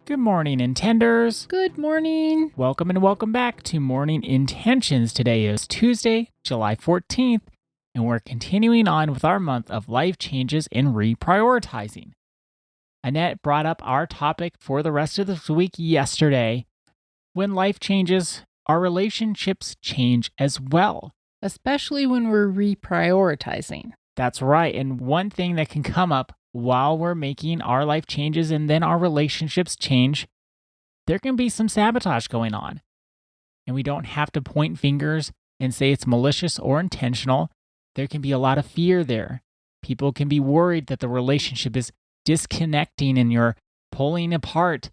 Good morning, Intenders. Good morning. Welcome and welcome back to Morning Intentions. Today is Tuesday, July 14th, and we're continuing on with our month of life changes and reprioritizing. Annette brought up our topic for the rest of this week yesterday. When life changes, our relationships change as well. Especially when we're reprioritizing. That's right. And one thing that can come up while we're making our life changes and then our relationships change, there can be some sabotage going on. And we don't have to point fingers and say it's malicious or intentional. There can be a lot of fear there. People can be worried that the relationship is disconnecting and you're pulling apart.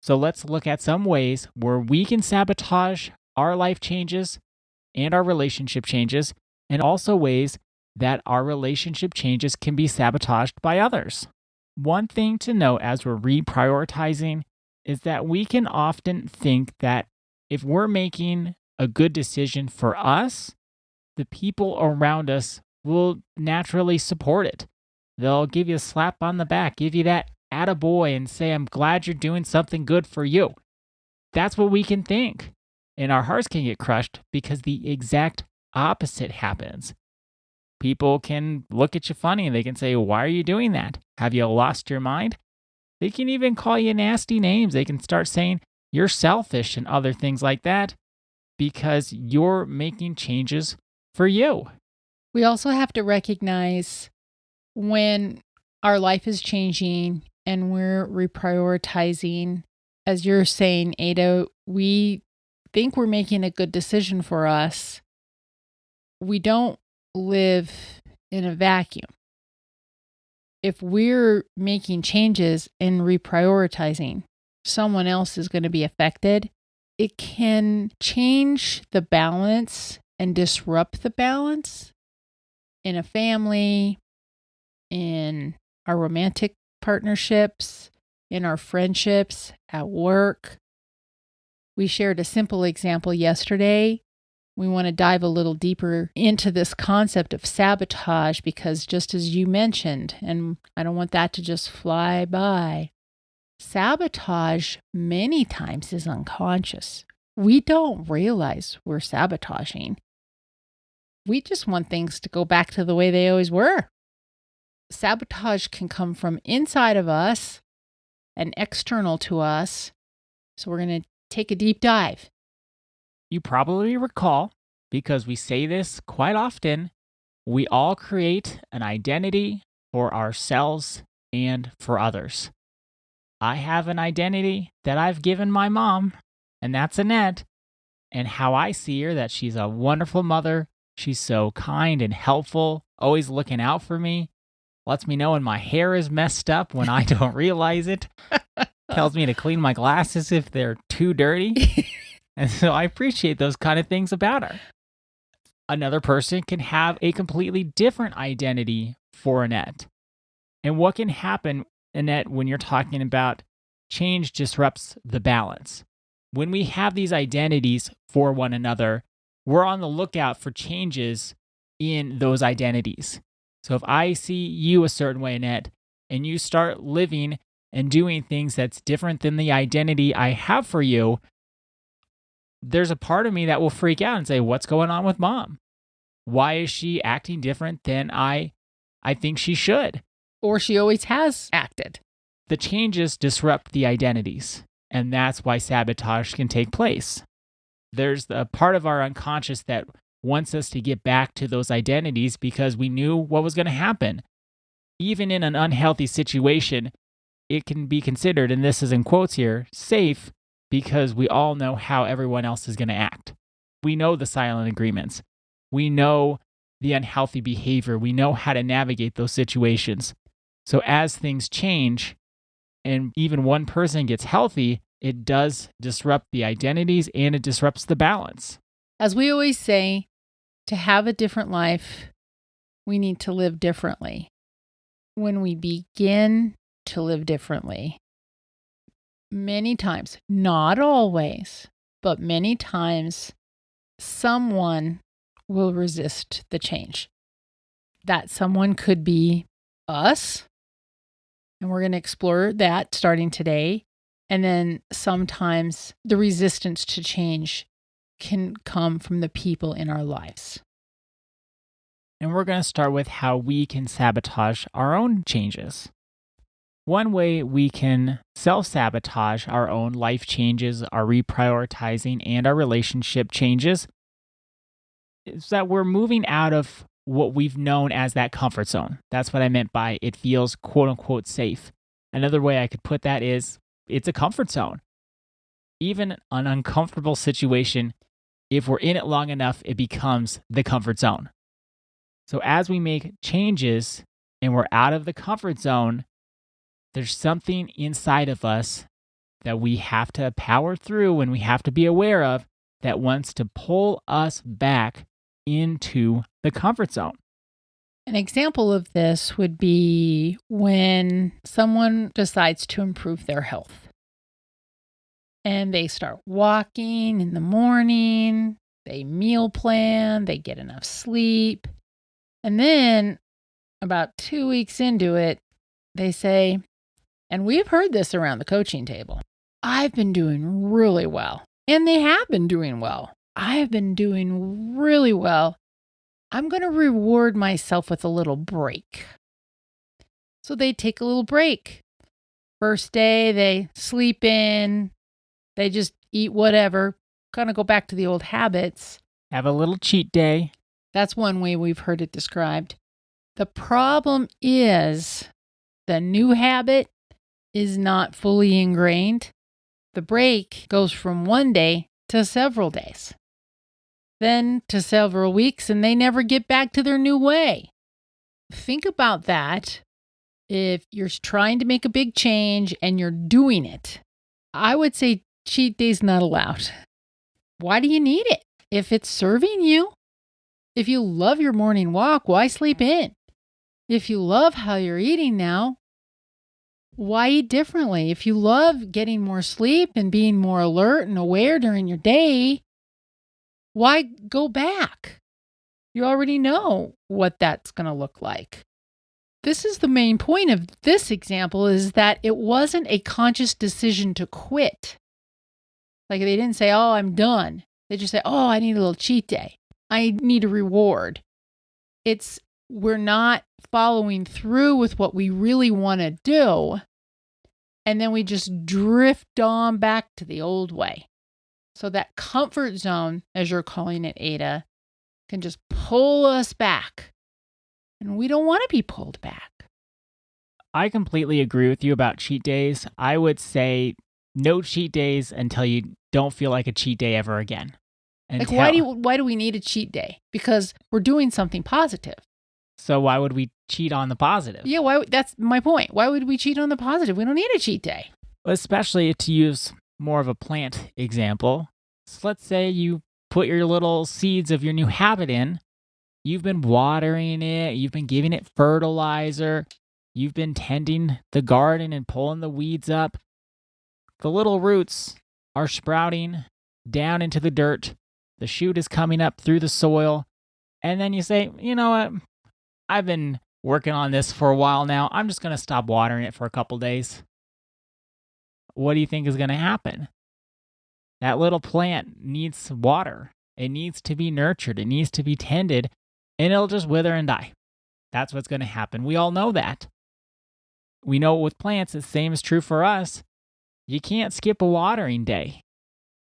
So let's look at some ways where we can sabotage our life changes and our relationship changes, and also ways that our relationship changes can be sabotaged by others. One thing to note as we're reprioritizing is that we can often think that if we're making a good decision for us, the people around us will naturally support it. They'll give you a slap on the back, give you that attaboy and say, I'm glad you're doing something good for you. That's what we can think. And our hearts can get crushed because the exact opposite happens. People can look at you funny and they can say, why are you doing that? Have you lost your mind? They can even call you nasty names. They can start saying you're selfish and other things like that because you're making changes for you. We also have to recognize when our life is changing and we're reprioritizing. As you're saying, Ada, we think we're making a good decision for us. We don't live in a vacuum. If we're making changes and reprioritizing, someone else is going to be affected. It can change the balance and disrupt the balance in a family, in our romantic partnerships, in our friendships, at work. We shared a simple example yesterday. We want to dive a little deeper into this concept of sabotage because just as you mentioned, and I don't want that to just fly by, sabotage many times is unconscious. We don't realize we're sabotaging. We just want things to go back to the way they always were. Sabotage can come from inside of us and external to us. So we're going to take a deep dive. You probably recall, because we say this quite often, we all create an identity for ourselves and for others. I have an identity that I've given my mom, and that's Annette, and how I see her, that she's a wonderful mother. She's so kind and helpful, always looking out for me, lets me know when my hair is messed up when I don't realize it, tells me to clean my glasses if they're too dirty. And so I appreciate those kind of things about her. Another person can have a completely different identity for Annette. And what can happen, Annette, when you're talking about change disrupts the balance? When we have these identities for one another, we're on the lookout for changes in those identities. So if I see you a certain way, Annette, and you start living and doing things that's different than the identity I have for you, there's a part of me that will freak out and say, what's going on with mom? Why is she acting different than I think she should? Or she always has acted. The changes disrupt the identities, and that's why sabotage can take place. There's a part of our unconscious that wants us to get back to those identities because we knew what was going to happen. Even in an unhealthy situation, it can be considered, and this is in quotes here, safe, because we all know how everyone else is going to act. We know the silent agreements. We know the unhealthy behavior. We know how to navigate those situations. So as things change, and even one person gets healthy, it does disrupt the identities and it disrupts the balance. As we always say, to have a different life, we need to live differently. When we begin to live differently, many times, not always, but many times, someone will resist the change. That someone could be us, and we're going to explore that starting today. And then sometimes the resistance to change can come from the people in our lives. And we're going to start with how we can sabotage our own changes. One way we can self-sabotage our own life changes, our reprioritizing, and our relationship changes is that we're moving out of what we've known as that comfort zone. That's what I meant by it feels quote unquote safe. Another way I could put that is it's a comfort zone. Even an uncomfortable situation, if we're in it long enough, it becomes the comfort zone. So as we make changes and we're out of the comfort zone, there's something inside of us that we have to power through and we have to be aware of that wants to pull us back into the comfort zone. An example of this would be when someone decides to improve their health and they start walking in the morning, they meal plan, they get enough sleep. And then about 2 weeks into it, they say, and we've heard this around the coaching table, I've been doing really well. And they have been doing well. I have been doing really well. I'm going to reward myself with a little break. So they take a little break. First day, they sleep in. They just eat whatever, kind of go back to the old habits. Have a little cheat day. That's one way we've heard it described. The problem is the new habit is not fully ingrained. The break goes from 1 day to several days, then to several weeks, and they never get back to their new way. Think about that. If you're trying to make a big change and you're doing it, I would say cheat days not allowed. Why do you need it? If it's serving you, if you love your morning walk, why sleep in? If you love how you're eating now, why eat differently? If you love getting more sleep and being more alert and aware during your day, why go back? You already know what that's going to look like. This is the main point of this example, is that it wasn't a conscious decision to quit. Like they didn't say, oh, I'm done. They just say, oh, I need a little cheat day. I need a reward. We're not following through with what we really want to do. And then we just drift on back to the old way. So that comfort zone, as you're calling it, Ada, can just pull us back. And we don't want to be pulled back. I completely agree with you about cheat days. I would say no cheat days until you don't feel like a cheat day ever again. Like why do we need a cheat day? Because we're doing something positive. So why would we cheat on the positive? Yeah, that's my point. Why would we cheat on the positive? We don't need a cheat day. Especially to use more of a plant example. So let's say you put your little seeds of your new habit in. You've been watering it. You've been giving it fertilizer. You've been tending the garden and pulling the weeds up. The little roots are sprouting down into the dirt. The shoot is coming up through the soil. And then you say, you know what? I've been working on this for a while now. I'm just going to stop watering it for a couple days. What do you think is going to happen? That little plant needs water. It needs to be nurtured. It needs to be tended, and it'll just wither and die. That's what's going to happen. We all know that. We know with plants, the same is true for us. You can't skip a watering day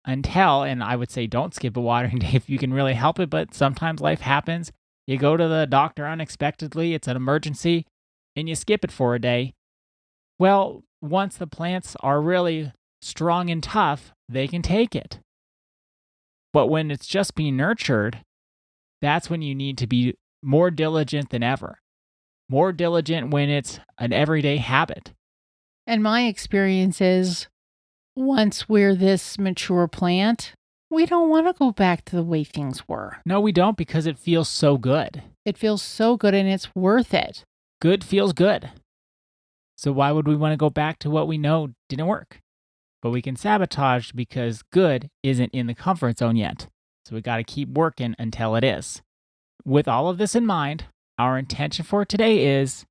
until, and I would say don't skip a watering day if you can really help it, but sometimes life happens. You go to the doctor unexpectedly, it's an emergency, and you skip it for a day. Well, once the plants are really strong and tough, they can take it. But when it's just being nurtured, that's when you need to be more diligent than ever. More diligent when it's an everyday habit. And my experience is, once we're this mature plant, we don't want to go back to the way things were. No, we don't, because it feels so good. It feels so good and it's worth it. Good feels good. So why would we want to go back to what we know didn't work? But we can sabotage because good isn't in the comfort zone yet. So we got to keep working until it is. With all of this in mind, our intention for today is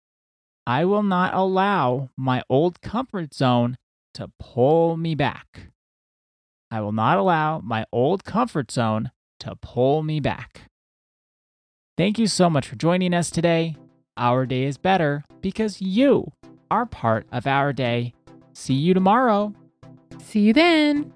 I will not allow my old comfort zone to pull me back. I will not allow my old comfort zone to pull me back. Thank you so much for joining us today. Our day is better because you are part of our day. See you tomorrow. See you then.